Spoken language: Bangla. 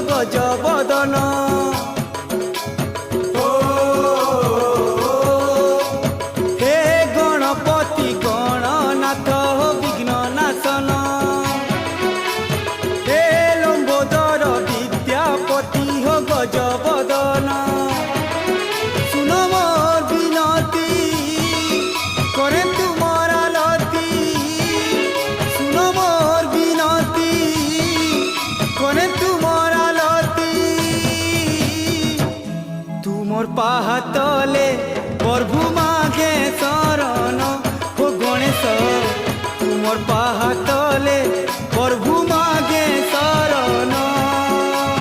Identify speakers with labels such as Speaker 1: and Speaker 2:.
Speaker 1: গজবদন হে গণপতি গণনাথ বিঘ্ন নাশন হে লম্বোদর বিদ্যাপতি হো গজবদন শুন মোর বিনতি করে তোমার আলতি শুন মোর বিনতি করে তোমার আলতি তুমর পাহাত